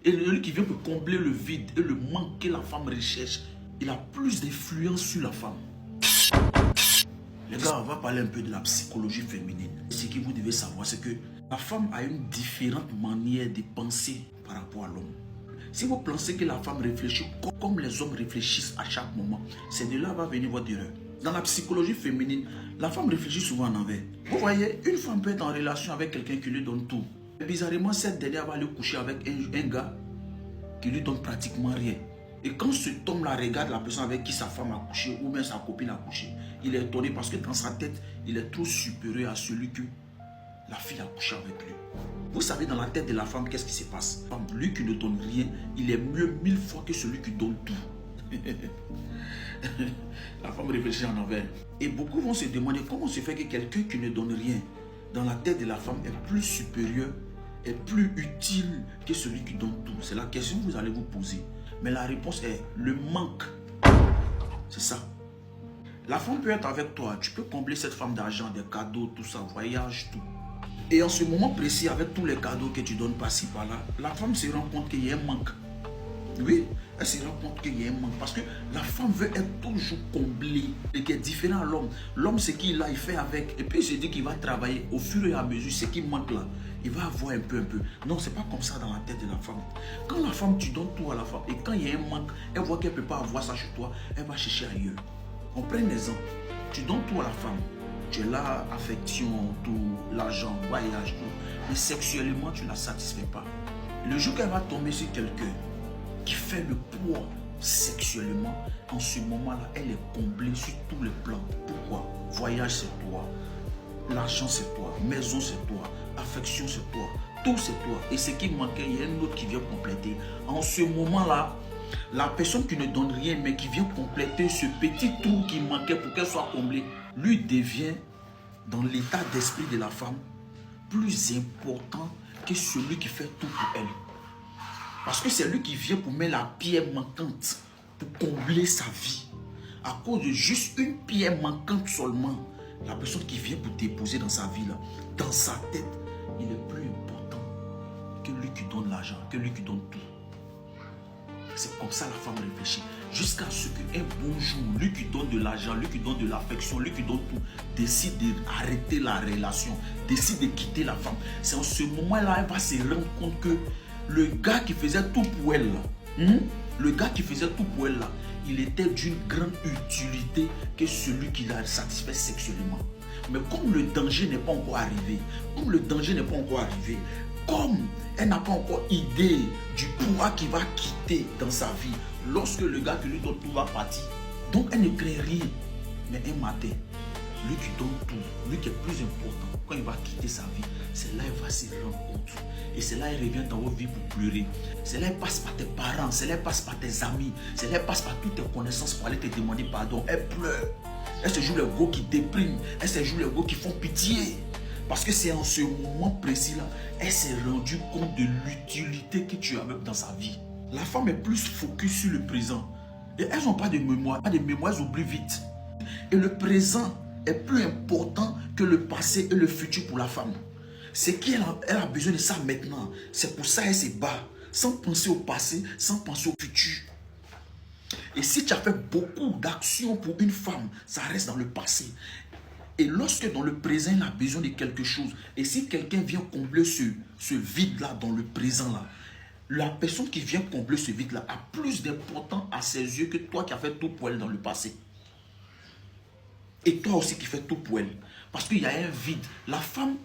Et celui qui vient pour combler le vide et le manque que la femme recherche, il a plus d'influence sur la femme. Les gars, on va parler un peu de la psychologie féminine. Ce que vous devez savoir, c'est que la femme a une différente manière de penser par rapport à l'homme. Si vous pensez que la femme réfléchit comme les hommes réfléchissent à chaque moment, c'est de là va venir votre erreur. Dans la psychologie féminine, la femme réfléchit souvent en envers. Vous voyez, une femme peut être en relation avec quelqu'un qui lui donne tout. Et bizarrement, cette dernière va aller coucher avec un gars qui lui donne pratiquement rien. Et quand cet homme-là regarde la personne avec qui sa femme a couché ou même sa copine a couché, il est étonné parce que dans sa tête, il est trop supérieur à celui que la fille a couché avec lui. Vous savez, dans la tête de la femme, qu'est-ce qui se passe? Lui qui ne donne rien, il est mieux 1000 fois que celui qui donne tout. La femme réfléchit en envers. Et beaucoup vont se demander comment se fait que quelqu'un qui ne donne rien, dans la tête de la femme, est plus supérieur, est plus utile que celui qui donne tout. C'est la question que vous allez vous poser. Mais la réponse est le manque. C'est ça. La femme peut être avec toi. Tu peux combler cette femme d'argent, des cadeaux, tout ça, voyage, tout. Et en ce moment précis, avec tous les cadeaux que tu donnes par-ci, par-là, la femme se rend compte qu'il y a un manque. Oui, elle se rend compte qu'il y a un manque. Parce que la femme veut être toujours comblée. Et qui est différent à l'homme. L'homme, c'est qu'il a, il fait avec. Et puis il se dit qu'il va travailler au fur et à mesure. Ce qui manque là, il va avoir un peu. Non, c'est pas comme ça dans la tête de la femme. Quand la femme, tu donnes tout à la femme. Et quand il y a un manque, elle voit qu'elle ne peut pas avoir ça chez toi. Elle va chercher ailleurs. On prend un exemple. Tu donnes tout à la femme. Tu es là, affection, tout, l'argent, voyage, tout. Mais sexuellement, tu ne la satisfais pas. Le jour qu'elle va tomber sur quelqu'un qui fait le poids sexuellement, en ce moment-là, elle est comblée sur tous les plans. Pourquoi? Voyage, c'est toi. L'argent, c'est toi. Maison, c'est toi. Affection, c'est toi. Tout, c'est toi. Et ce qui manquait, il y a un autre qui vient compléter. En ce moment-là, la personne qui ne donne rien, mais qui vient compléter ce petit trou qui manquait pour qu'elle soit comblée, lui devient, dans l'état d'esprit de la femme, plus important que celui qui fait tout pour elle. Parce que c'est lui qui vient pour mettre la pierre manquante, pour combler sa vie. À cause de juste une pierre manquante seulement, la personne qui vient pour déposer dans sa vie, là, dans sa tête, il est plus important que lui qui donne l'argent, que lui qui donne tout. C'est comme ça la femme réfléchit. Jusqu'à ce qu'un bon jour, lui qui donne de l'argent, lui qui donne de l'affection, lui qui donne tout, décide d'arrêter la relation, décide de quitter la femme. C'est en ce moment-là, elle va se rendre compte que le gars qui faisait tout pour elle, le gars qui faisait tout pour elle, là, il était d'une grande utilité que celui qui la satisfait sexuellement. Mais comme le danger n'est pas encore arrivé, comme elle n'a pas encore idée du pouvoir qui va quitter dans sa vie lorsque le gars qui lui donne tout va partir. Donc elle ne crée rien. Mais un matin, lui qui donne tout, lui qui est plus important, quand il va quitter sa vie, c'est là qu'il va se rendre compte. Et c'est là qu'il revient dans votre vie pour pleurer. C'est là qu'il passe par tes parents, c'est là qu'il passe par tes amis, c'est là qu'il passe par toutes tes connaissances pour aller te demander pardon. Elle pleure. Elle se joue les gars qui dépriment. Elle se joue les gars qui font pitié. Parce que c'est en ce moment précis-là, elle s'est rendue compte de l'utilité que tu as même dans sa vie. La femme est plus focus sur le présent. Et elles n'ont pas de mémoire. Elles oublient vite. Et le présent est plus important que le passé et le futur pour la femme. C'est qu'elle a besoin de ça maintenant. C'est pour ça qu'elle se bat. Sans penser au passé, sans penser au futur. Et si tu as fait beaucoup d'actions pour une femme, ça reste dans le passé. Et lorsque dans le présent, il a besoin de quelque chose, et si quelqu'un vient combler ce vide-là dans le présent-là, la personne qui vient combler ce vide-là a plus d'importance à ses yeux que toi qui as fait tout pour elle dans le passé. Et toi aussi qui fais tout pour elle. Parce qu'il y a un vide. La femme